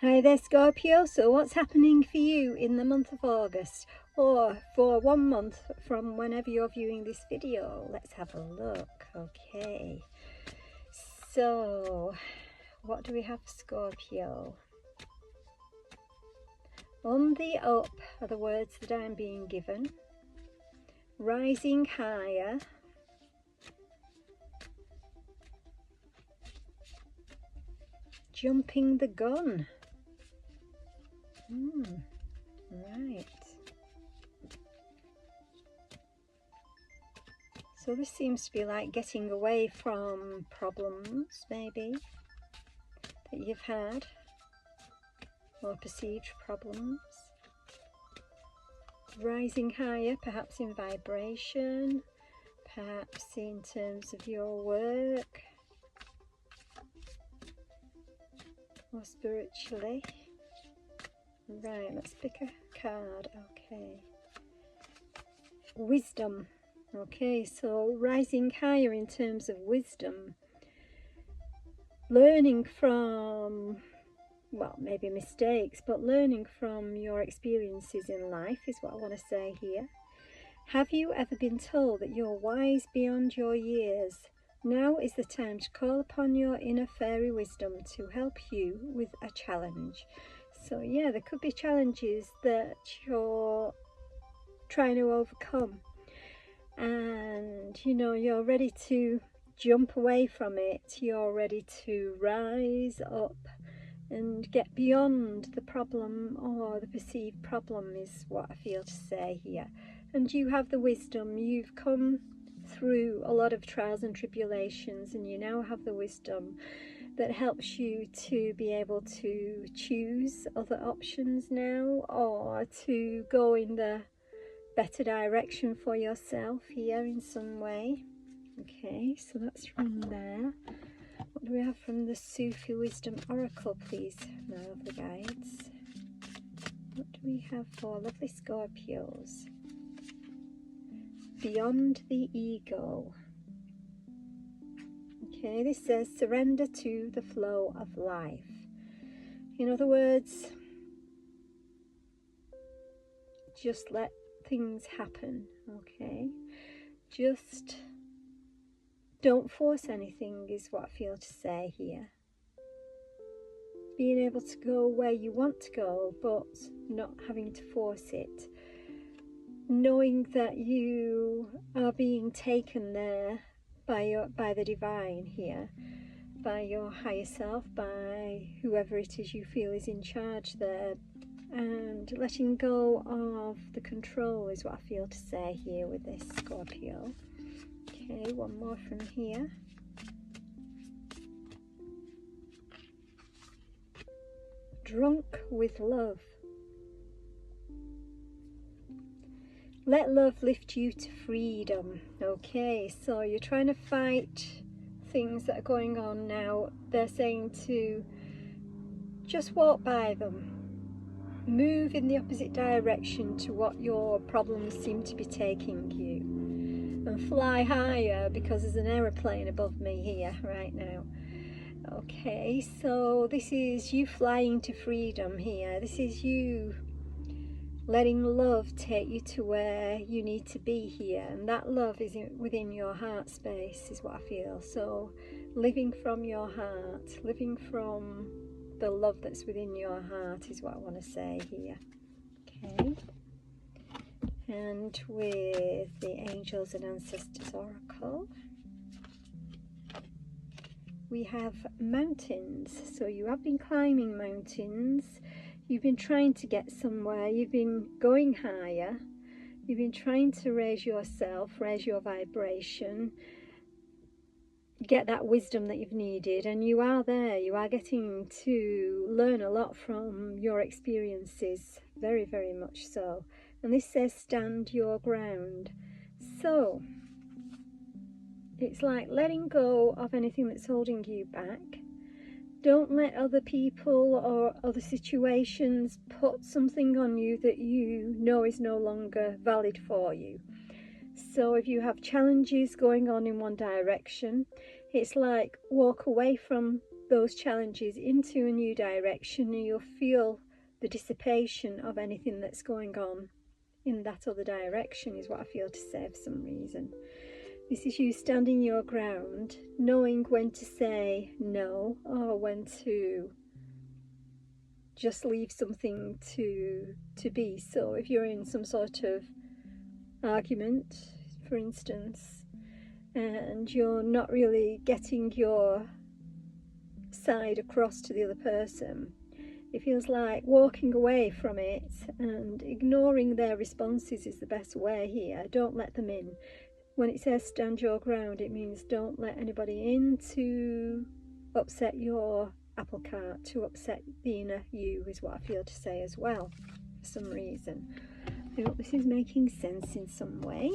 Hi there, Scorpio. So what's happening for you in the month of August, or for 1 month from whenever you're viewing this video? Let's have a look. Okay, so what do we have for Scorpio? On the up are the words that I'm being given. Rising higher. Jumping the gun. Right. So this seems to be like getting away from problems, maybe, that you've had, or perceived problems. Rising higher, perhaps in vibration, perhaps in terms of your work, or spiritually. Right, let's pick a card. Okay. Wisdom. Okay, so rising higher in terms of wisdom. Learning from, well, maybe mistakes, but learning from your experiences in life is what I want to say here. Have you ever been told that you're wise beyond your years? Now is the time to call upon your inner fairy wisdom to help you with a challenge. So yeah, there could be challenges that you're trying to overcome, and you know, you're ready to jump away from it. You're ready to rise up and get beyond the problem, or the perceived problem is what I feel to say here. And you have the wisdom. You've come through a lot of trials and tribulations, and you now have the wisdom that helps you to be able to choose other options now, or to go in the better direction for yourself here in some way. Okay, so that's from there. What do we have from the Sufi Wisdom Oracle, please, my lovely guides? What do we have for lovely Scorpios? Beyond the ego. Okay, this says surrender to the flow of life. In other words, just let things happen, okay? Just don't force anything is what I feel to say here. Being able to go where you want to go, but not having to force it. Knowing that you are being taken there by the divine here, by your higher self, by whoever it is you feel is in charge there, and letting go of the control is what I feel to say here with this Scorpio. Okay, one more from here. Drunk with love. Let love lift you to freedom. Okay, so you're trying to fight things that are going on now. They're saying to just walk by them. Move in the opposite direction to what your problems seem to be taking you. And fly higher, because there's an aeroplane above me here right now. Okay, so this is you flying to freedom here. This is you letting love take you to where you need to be here, and that love is within your heart space is what I feel. So living from your heart, living from the love that's within your heart is what I want to say here. Okay, and with the Angels and Ancestors Oracle, we have mountains. So you have been climbing mountains. You've been trying to get somewhere. You've been going higher. You've been trying to raise yourself, raise your vibration, get that wisdom that you've needed, and you are there. You are getting to learn a lot from your experiences, very, very much so. And this says stand your ground. So it's like letting go of anything that's holding you back. Don't let other people or other situations put something on you that you know is no longer valid for you. So if you have challenges going on in one direction, it's like walk away from those challenges into a new direction, and you'll feel the dissipation of anything that's going on in that other direction, is what I feel to say for some reason. This is you standing your ground, knowing when to say no or when to just leave something to be. So if you're in some sort of argument, for instance, and you're not really getting your side across to the other person, it feels like walking away from it and ignoring their responses is the best way here. Don't let them in. When it says stand your ground, it means don't let anybody in to upset your apple cart, to upset the inner you, is what I feel to say as well, for some reason. I hope this is making sense in some way.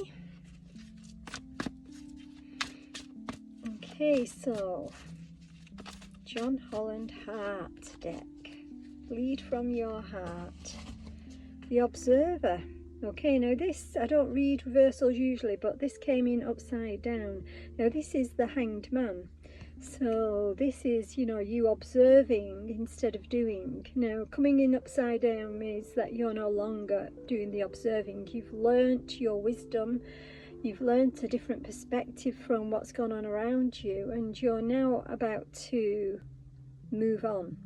Okay, so John Holland Heart deck. Lead from your heart. The Observer. Okay, now this, I don't read reversals usually, but this came in upside down. Now this is the Hanged Man. So this is, you know, you observing instead of doing. Now coming in upside down means that you're no longer doing the observing. You've learnt your wisdom. You've learnt a different perspective from what's gone on around you, and you're now about to move on,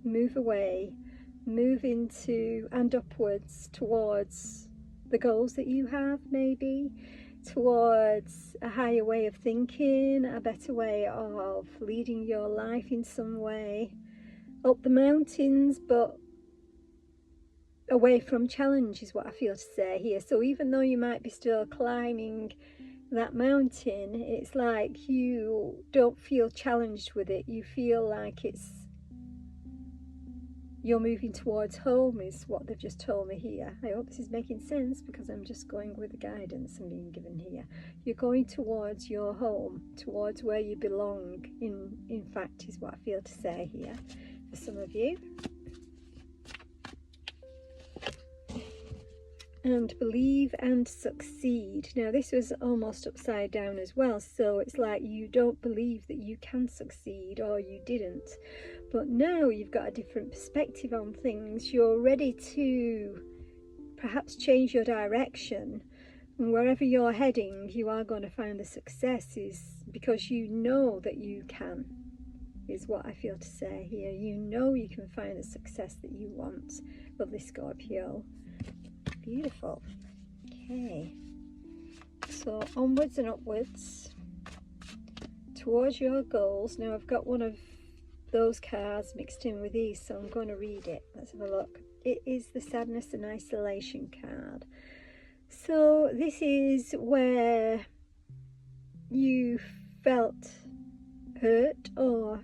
move away, move into and upwards towards the goals that you have, maybe towards a higher way of thinking, a better way of leading your life in some way, up the mountains, but away from challenge is what I feel to say here. So even though you might be still climbing that mountain, it's like you don't feel challenged with it. You feel like you're moving towards home, is what they've just told me here. I hope this is making sense, because I'm just going with the guidance I'm being given here. You're going towards your home, towards where you belong, in fact, is what I feel to say here for some of you. And believe and succeed. Now this was almost upside down as well, so it's like you don't believe that you can succeed, or you didn't. But now you've got a different perspective on things. You're ready to perhaps change your direction, and wherever you're heading, you are going to find the successes, because you know that you can, is what I feel to say here. You know you can find the success that you want. Lovely Scorpio. Beautiful. Okay, so onwards and upwards towards your goals. Now I've got one of those cards mixed in with these, so I'm going to read it. Let's have a look. It is the Sadness and Isolation card. So this is where you felt hurt or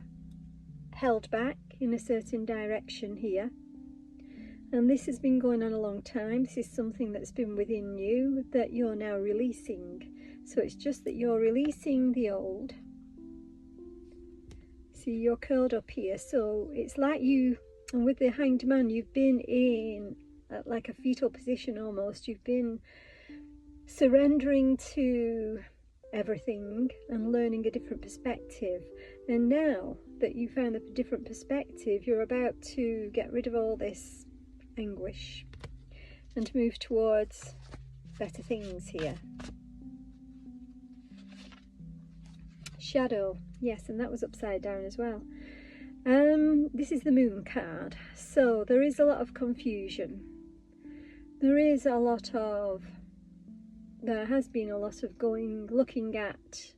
held back in a certain direction here. And this has been going on a long time. This is something that's been within you that you're now releasing. So it's just that you're releasing the old. See, you're curled up here. So it's like you, and with the Hanged Man, you've been in like a fetal position almost. You've been surrendering to everything and learning a different perspective. And now that you found a different perspective, you're about to get rid of all this anguish and move towards better things here. Shadow, yes, and that was upside down as well. This is the Moon card, so there is a lot of confusion. There has been a lot of looking at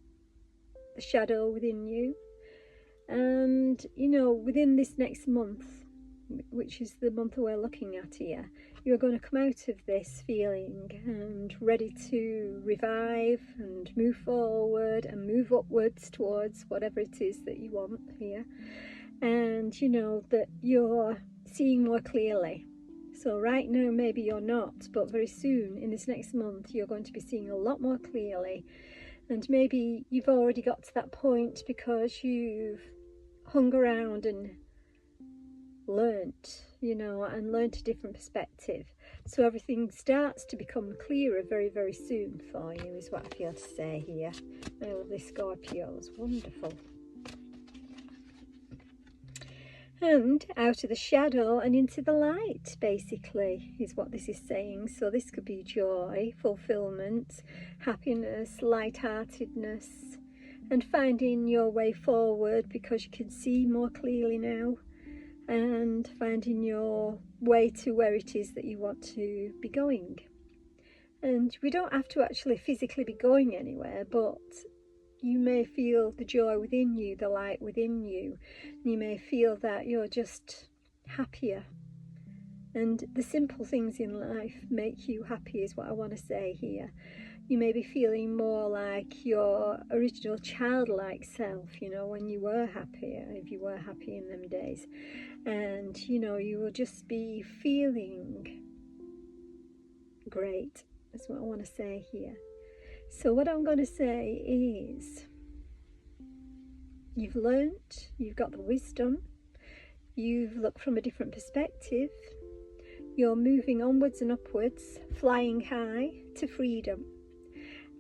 the shadow within you, and you know, within this next month, which is the month we're looking at here, you're going to come out of this feeling and ready to revive and move forward and move upwards towards whatever it is that you want here. And you know that you're seeing more clearly. So right now maybe you're not, but very soon in this next month you're going to be seeing a lot more clearly. And maybe you've already got to that point because you've hung around and learnt, you know, and learnt a different perspective. So everything starts to become clearer very, very soon for you, is what I feel to say here. I love this Scorpio, it's wonderful. And out of the shadow and into the light, basically, is what this is saying. So this could be joy, fulfillment, happiness, lightheartedness, and finding your way forward because you can see more clearly now, and finding your way to where it is that you want to be going. And we don't have to actually physically be going anywhere, but you may feel the joy within you, the light within you. You may feel that you're just happier. And the simple things in life make you happy is what I want to say here. You may be feeling more like your original childlike self, you know, when you were happy, if you were happy in them days. And, you know, you will just be feeling great. That's what I want to say here. So what I'm going to say is, you've learnt, you've got the wisdom, you've looked from a different perspective, you're moving onwards and upwards, flying high to freedom.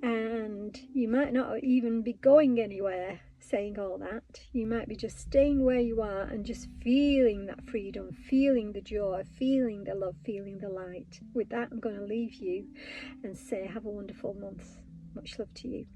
And you might not even be going anywhere saying all that. You might be just staying where you are and just feeling that freedom, feeling the joy, feeling the love, feeling the light. With that, I'm going to leave you and say have a wonderful month. Much love to you.